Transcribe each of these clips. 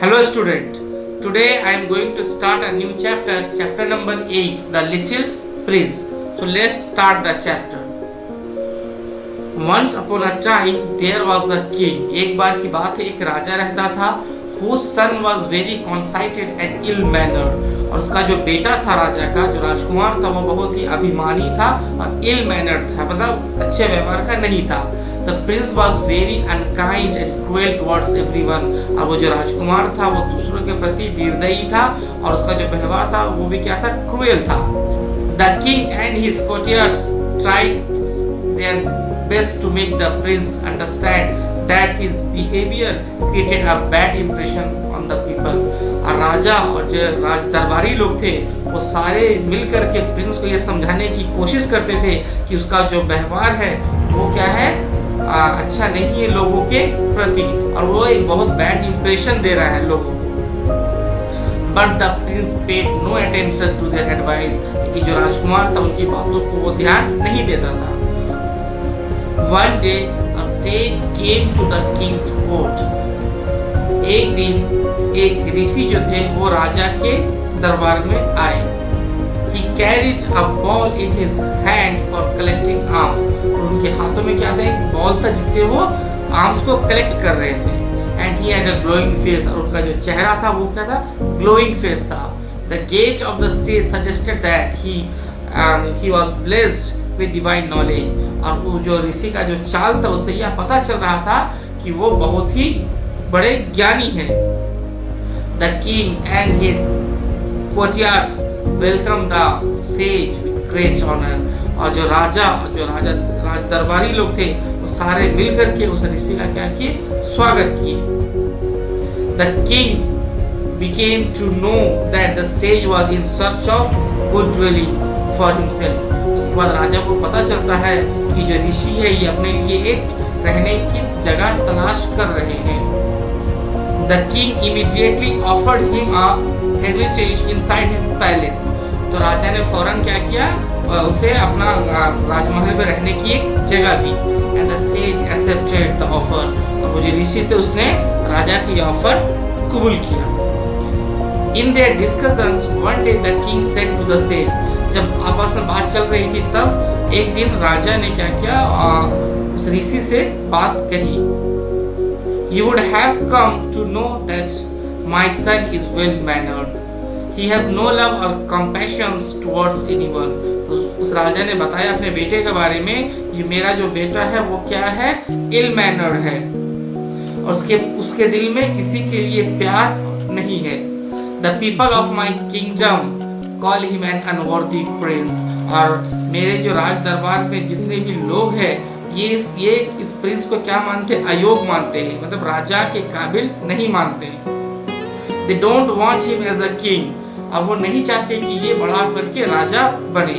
Hello student, today I am going to start a new chapter, chapter number 8, The Little Prince. So let's start the chapter. Once upon a time there was a king. एक बार की बात है, एक राजा रहता था whose son was very conceited and ill-mannered. और उसका जो बेटा था राजा का, जो राजकुमार था, वो बहुत ही अभिमानी था और ill-mannered था, मतलब अच्छे व्यवहार का नहीं था. The prince was very unkind and cruel towards everyone. और वो जो राजकुमार था वो दूसरों के प्रति निर्दयी था और उसका जो व्यवहार था वो भी क्या था, क्रूएल था. The king and his courtiers tried their best to make the prince understand that his behavior created a bad impression on the people. और राजा और जो राज दरबारी लोग थे वो सारे मिलकर के प्रिंस को ये समझाने की कोशिश करते थे कि उसका जो व्यवहार है वो क्या है, अच्छा नहीं है लोगों के प्रति और वो एक बहुत बैड इंप्रेशन दे रहा है लोगों को. But the prince paid no attention to their advice. कि जो राजकुमार था उनकी बातों को वो ध्यान नहीं देता था. One day a sage came to the king's court. एक दिन एक ऋषि जो थे वो राजा के दरबार में आए. He carried a ball in his hand for collecting alms. और उनके हाथों में क्या था, एक बॉल था जिससे वो आर्म्स को कलेक्ट कर रहे थे. And he had a glowing face. और उनका जो चेहरा था वो क्या था, glowing face था. The gait of the sage suggested that he was blessed with divine knowledge. और वो जो ऋषि का जो चाल था उससे यह पता चल रहा था कि वो बहुत ही बड़े ज्ञानी हैं. The king and his courtiers welcome the sage with great honor. और जो राज दरबारी लोग थे वो सारे मिलकर के उस ऋषि का क्या किए, स्वागत किए. The king began to know that the sage was in search of good dwelling for himself. उसके बाद राजा को पता चलता है कि जो ऋषि है ये अपने लिए एक रहने की जगह तलाश कर रहे हैं. The king immediately offered him a hermitage inside his palace. तो राजा ने फौरन क्या किया, उसे अपना राजमहल में रहने की एक जगह दी. And the sage accepted the offer. और वो जो ऋषि थे उसने राजा की ऑफर कबूल किया. In their discussions one day the king said to the sage. जब आपस में बात चल रही थी तब एक दिन राजा ने क्या किया, उस ऋषि से बात कही. You would have come to know that my son is well mannered. He has no love or compassion towards anyone. तो उस राजा ने बताया अपने बेटे के बारे में, ये मेरा जो बेटा है वो क्या है, ill mannered है और उसके दिल में किसी के लिए प्यार नहीं है. The people of my kingdom call him an unworthy prince. और मेरे जो राज दरबार में जितने भी लोग हैं ये इस प्रिंस को क्या मानते हैं, अयोग्य मानते हैं, मतलब राजा के काबिल नहीं मानते हैं. They don't want him as a king. अब वो नहीं चाहते कि ये बड़ा करके राजा बने.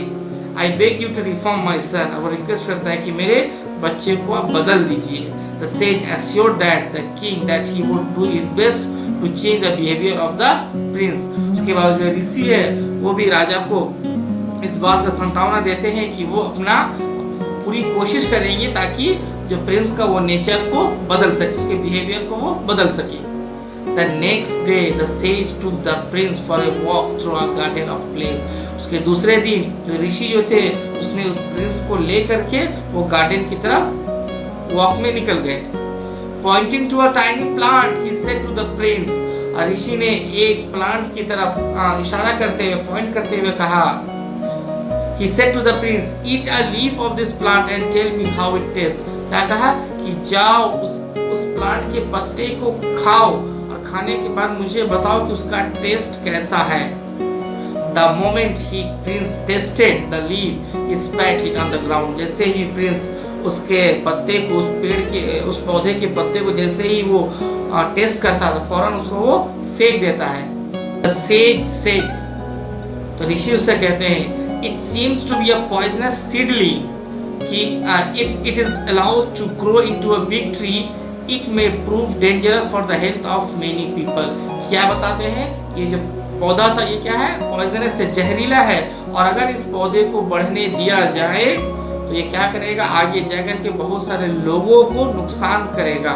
I beg you to reform my son. अब वो रिक्वेस्ट करता है कि मेरे बच्चे को आप बदल दीजिए. The sage assured the king that he would do his best to change the behavior of the prince. उसके बाद जो ऋषि है वो भी राजा को इस बात का संभावना देते हैं कि वो अपना पूरी कोशिश करेंगे ताकि जो प्रिंस का वो नेचर को बदल सके, उसके बिहेवियर को वो बदल सके. The next day the sage took the prince for a walk through a garden of place. उसके दूसरे दिन जो ऋषि जो थे उसने उस प्रिंस को ले करके वो गार्डन की तरफ वॉक में निकल गए. Pointing to a tiny plant, he said to the prince. ऋषि ने एक प्लांट की तरफ इशारा करते हुए, पॉइंट करते हुए कहा. He said to the prince, eat a leaf of this plant and tell me how it tastes. क्या कहा कि जाओ उस प्लांट के पत्ते को खाओ और खाने के बाद मुझे बताओ कि उसका टेस्ट कैसा है. The moment he prince tasted the leaf, he spat it on the ground. जैसे ही प्रिंस उसके पत्ते को, उस पेड़ के, उस पौधे के पत्ते को जैसे ही वो टेस्ट करता है तो फौरन उसको वो फेंक देता है. The sage said. तो ऋषि उससे कहते हैं, it seems to be a poisonous seedling. कि if it is allowed to grow into a big tree, it may prove dangerous for the health of many people. क्या बताते हैं, ये जो पौधा था ये क्या है, पॉइजनस से जहरीला है और अगर इस पौधे को बढ़ने दिया जाए तो ये क्या करेगा, आगे जाकर के बहुत सारे लोगों को नुकसान करेगा.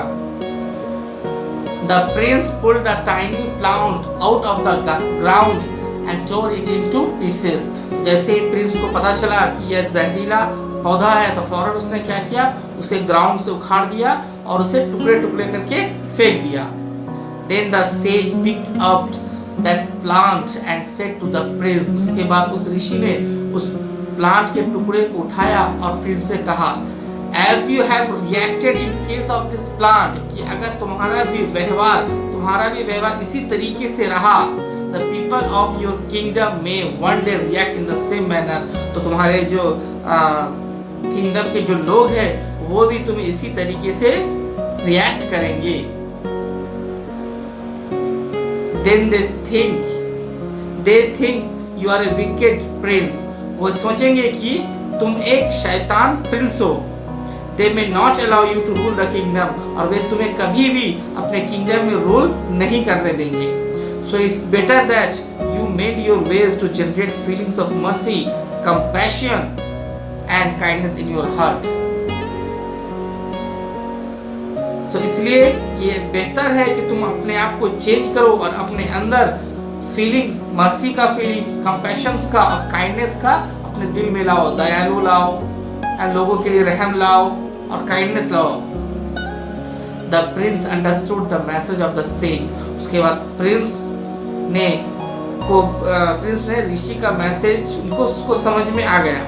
The prince pulled the tiny plant out of the ground and tore it into pieces. जैसे ही प्रिंस को पता चला कि यह जहरीला पौधा है तो फौरन उसने क्या किया, उसे ग्राउंड से उखाड़ दिया और उसे टुकड़े टुकड़े करके फेंक दिया. Then the sage picked up that plant and said to the prince. उसके बाद उस ऋषि ने उस प्लांट के टुकड़े को उठाया और प्रिंस से कहा, As you have reacted in case of this plant, कि अगर तुम्हारा भी व्यवहार इसी तरीके से रहा, the people of your kingdom may one day react in the same manner. तो तुम्हारे जो किंगडम के जो लोग हैं वो भी तुम्हें इसी तरीके से रिएक्ट करेंगे. Then they think you are a wicked prince. वो सोचेंगे कि तुम एक शैतान प्रिंस हो. They may not allow you to rule the kingdom. और वे तुम्हें कभी भी अपने किंगडम में रूल नहीं करने देंगे. So it's better that you made your ways to generate feelings of mercy, compassion and kindness in your heart. So इसलिए ये बेहतर है कि तुम अपने आप को चेंज करो और अपने अंदर फीलिंग, मर्सी का फीलिंग, कंपैशंस का और काइंडनेस का अपने दिल में लाओ, दयालु लाओ, लोगों के लिए रहम लाओ और काइंडनेस लाओ. The Prince understood the message of the sage. उसके बाद प्रिंस ने ऋषि का मैसेज उसको समझ में आ गया.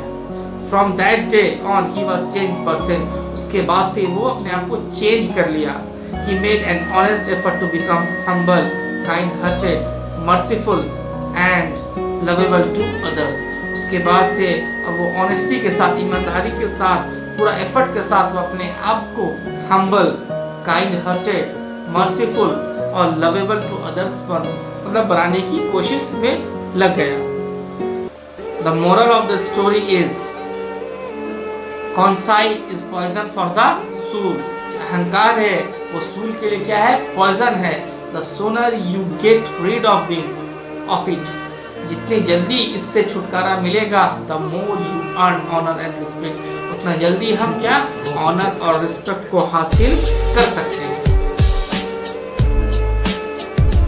From that day on he was change person. उसके बाद से वो अपने आप को चेंज कर लिया. He made an honest effort to become humble, kind hearted, merciful and lovable to others. उसके बाद से अब वो ऑनेस्टी के साथ, ईमानदारी के साथ, पूरा एफर्ट के साथ वो अपने आप को हम्बल, काइंड हार्टेड, मर्सीफुल और लवेबल टू अदर्स बनाने की कोशिश में लग गया. The moral of the story is conceit is poison for the soul. अहंकार है वो सूल के लिए क्या है, पॉइजन है. The sooner you get rid of it. जितनी जल्दी इससे छुटकारा मिलेगा, the more you earn honour and respect. उतना जल्दी हम क्या ऑनर और रिस्पेक्ट को हासिल कर सकते हैं.